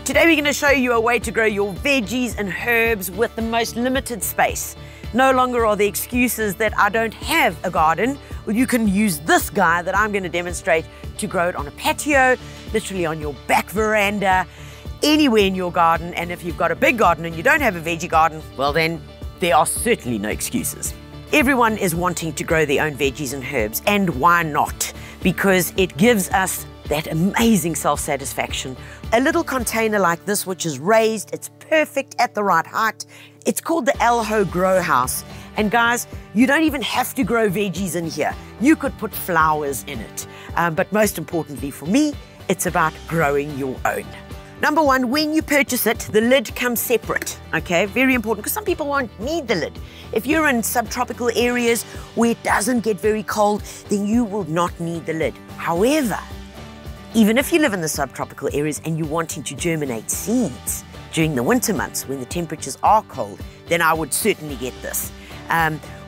Today we're going to show you a way to grow your veggies and herbs with the most limited space. No longer are the excuses that I don't have a garden. Well, you can use this guy that I'm going to demonstrate to grow it on a patio, literally on your back veranda, anywhere in your garden. And if you've got a big garden and you don't have a veggie garden, well then there are certainly no excuses. Everyone is wanting to grow their own veggies and herbs, and why not? Because it gives us that amazing self-satisfaction. A little container like this, which is raised, it's perfect at the right height. It's called the Elho grow house. And guys, you don't even have to grow veggies in here. You could put flowers in it. But most importantly for me, it's about growing your own. Number one, when you purchase it, the lid comes separate, okay? Very important, because some people won't need the lid. If you're in subtropical areas where it doesn't get very cold, then you will not need the lid. However, even if you live in the subtropical areas and you're wanting to germinate seeds during the winter months when the temperatures are cold, then I would certainly get this.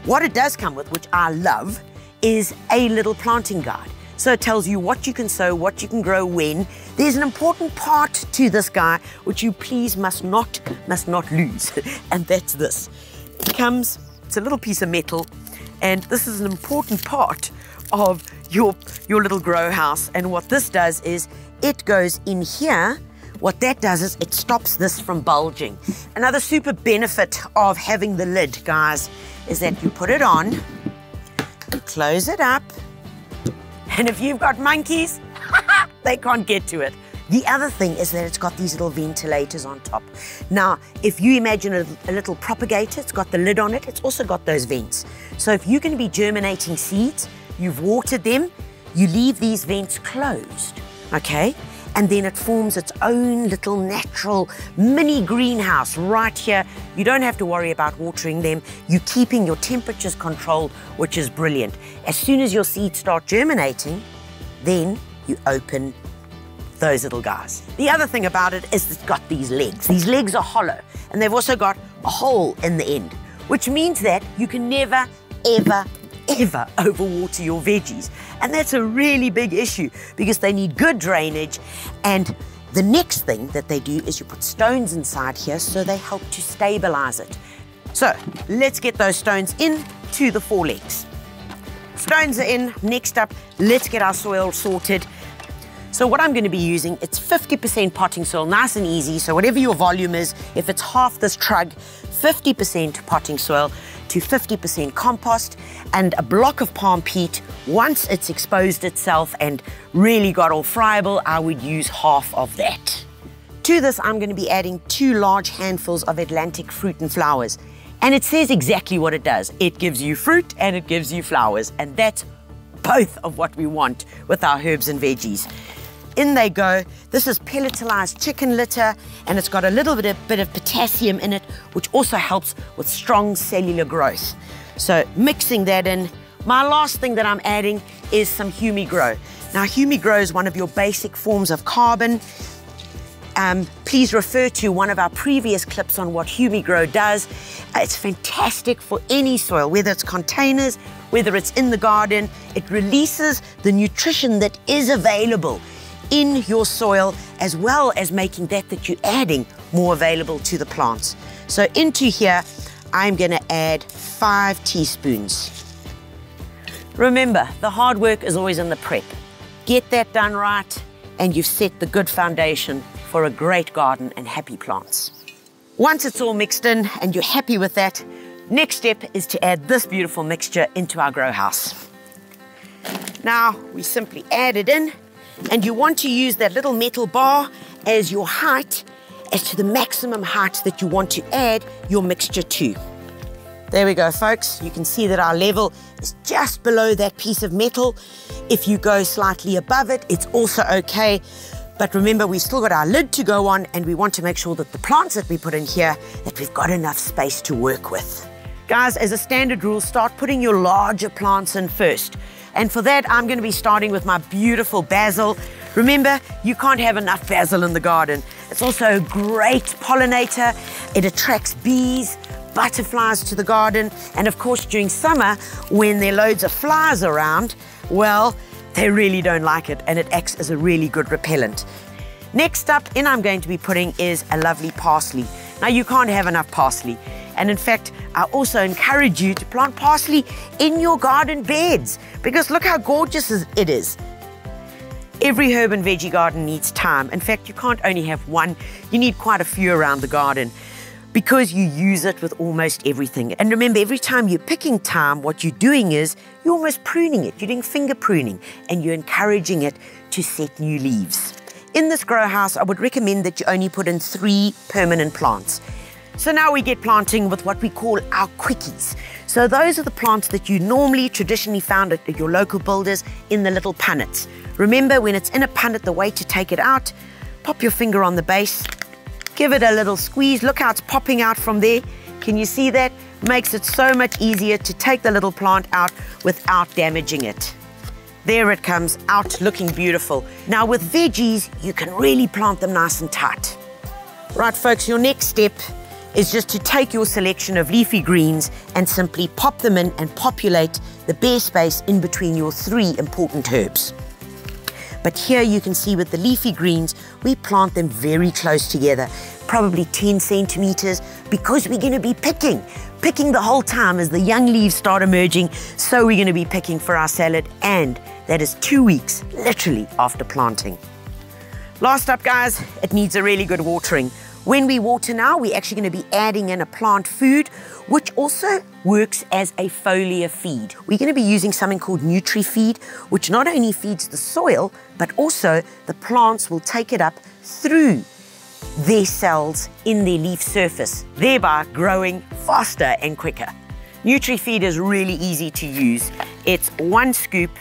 What it does come with, which I love, is a little planting guide. So it tells you what you can sow, what you can grow when. There's an important part to this guy which you please must not lose, and that's this. It's a little piece of metal, and this is an important part of your little grow house. And what this does is it goes in here. What that does is it stops this from bulging. Another super benefit of having the lid, guys, is that you put it on, you close it up, and if you've got monkeys, they can't get to it. The other thing is that it's got these little ventilators on top. Now, if you imagine a little propagator, it's got the lid on it, it's also got those vents. So if you're going to be germinating seeds, you've watered them, you leave these vents closed, okay? And then it forms its own little natural mini greenhouse right here. You don't have to worry about watering them. You're keeping your temperatures controlled, which is brilliant. As soon as your seeds start germinating, then you open those little guys. The other thing about it is it's got these legs. These legs are hollow, and they've also got a hole in the end, which means that you can never, ever overwater your veggies. And that's a really big issue because they need good drainage. And the next thing that they do is you put stones inside here so they help to stabilize it. So let's get those stones into the four legs. Stones are in. Next up, let's get our soil sorted. So what I'm going to be using, it's 50% potting soil, nice and easy. So whatever your volume is, if it's half this trug, 50% potting soil to 50% compost, and a block of palm peat. Once it's exposed itself and really got all friable, I would use half of that. To this, I'm going to be adding 2 large handfuls of Atlantic fruit and flowers. And it says exactly what it does. It gives you fruit and it gives you flowers. And that's both of what we want with our herbs and veggies. In they go. This is pelletized chicken litter, and it's got a little bit of potassium in it, which also helps with strong cellular growth. So mixing that in. My last thing that I'm adding is some Humigrow. Now, Humigrow is one of your basic forms of carbon. Please refer to one of our previous clips on what Humigrow does. It's fantastic for any soil, whether it's containers, whether it's in the garden. It releases the nutrition that is available in your soil, as well as making that you're adding more available to the plants. So into here, I'm going to add 5 teaspoons. Remember, the hard work is always in the prep. Get that done right, and you've set the good foundation for a great garden and happy plants. Once it's all mixed in and you're happy with that, next step is to add this beautiful mixture into our grow house. Now, we simply add it in, and you want to use that little metal bar as your height, as to the maximum height that you want to add your mixture to. There we go, folks. You can see that our level is just below that piece of metal. If you go slightly above it, it's also okay. But remember, we've still got our lid to go on, and we want to make sure that the plants that we put in here, that we've got enough space to work with. Guys, as a standard rule, start putting your larger plants in first. And for that, I'm going to be starting with my beautiful basil. Remember, you can't have enough basil in the garden. It's also a great pollinator. It attracts bees, butterflies to the garden. And of course, during summer, when there are loads of flies around, well, they really don't like it, and it acts as a really good repellent. Next up in I'm going to be putting is a lovely parsley. Now you can't have enough parsley. And in fact, I also encourage you to plant parsley in your garden beds because look how gorgeous it is. Every herb and veggie garden needs thyme. In fact, you can't only have one, you need quite a few around the garden because you use it with almost everything. And remember, every time you're picking thyme, what you're doing is you're almost pruning it. You're doing finger pruning and you're encouraging it to set new leaves. In this grow house, I would recommend that you only put in 3 permanent plants. So now we get planting with what we call our quickies. So those are the plants that you normally traditionally found at your local builders in the little punnets. Remember, when it's in a punnet, the way to take it out, pop your finger on the base, give it a little squeeze. Look how it's popping out from there. Can you see that? Makes it so much easier to take the little plant out without damaging it. There it comes out looking beautiful. Now with veggies, you can really plant them nice and tight. Right folks, your next step is just to take your selection of leafy greens and simply pop them in and populate the bare space in between your 3 important herbs. But here you can see with the leafy greens, we plant them very close together, probably 10 centimeters, because we're going to be picking the whole time as the young leaves start emerging. So we're going to be picking for our salad, and that is 2 weeks, literally, after planting. Last up, guys, it needs a really good watering. When we water now, we're actually going to be adding in a plant food, which also works as a foliar feed. We're going to be using something called Nutri-Feed, which not only feeds the soil, but also the plants will take it up through their cells in their leaf surface, thereby growing faster and quicker. Nutri-Feed is really easy to use. It's 1 scoop,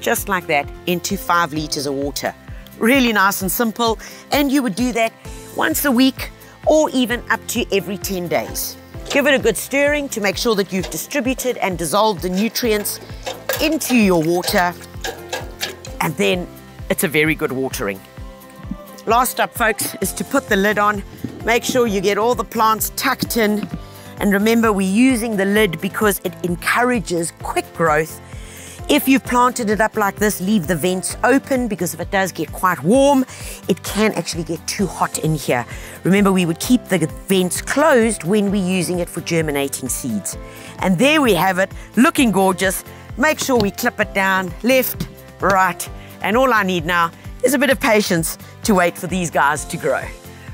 just like that, into 5 liters of water. Really nice and simple, and you would do that once a week or even up to every 10 days. Give it a good stirring to make sure that you've distributed and dissolved the nutrients into your water, and then it's a very good watering. Last up, folks, is to put the lid on. Make sure you get all the plants tucked in, and remember, we're using the lid because it encourages quick growth. If you've planted it up like this, leave the vents open because if it does get quite warm, it can actually get too hot in here. Remember, we would keep the vents closed when we're using it for germinating seeds. And there we have it, looking gorgeous. Make sure we clip it down, left, right, and all I need now is a bit of patience to wait for these guys to grow.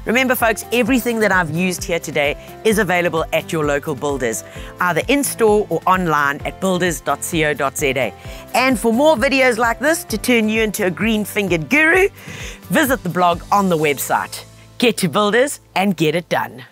Remember, folks, everything that I've used here today is available at your local builders, either in-store or online at builders.co.za. And for more videos like this to turn you into a green-fingered guru, visit the blog on the website. Get to Builders and get it done.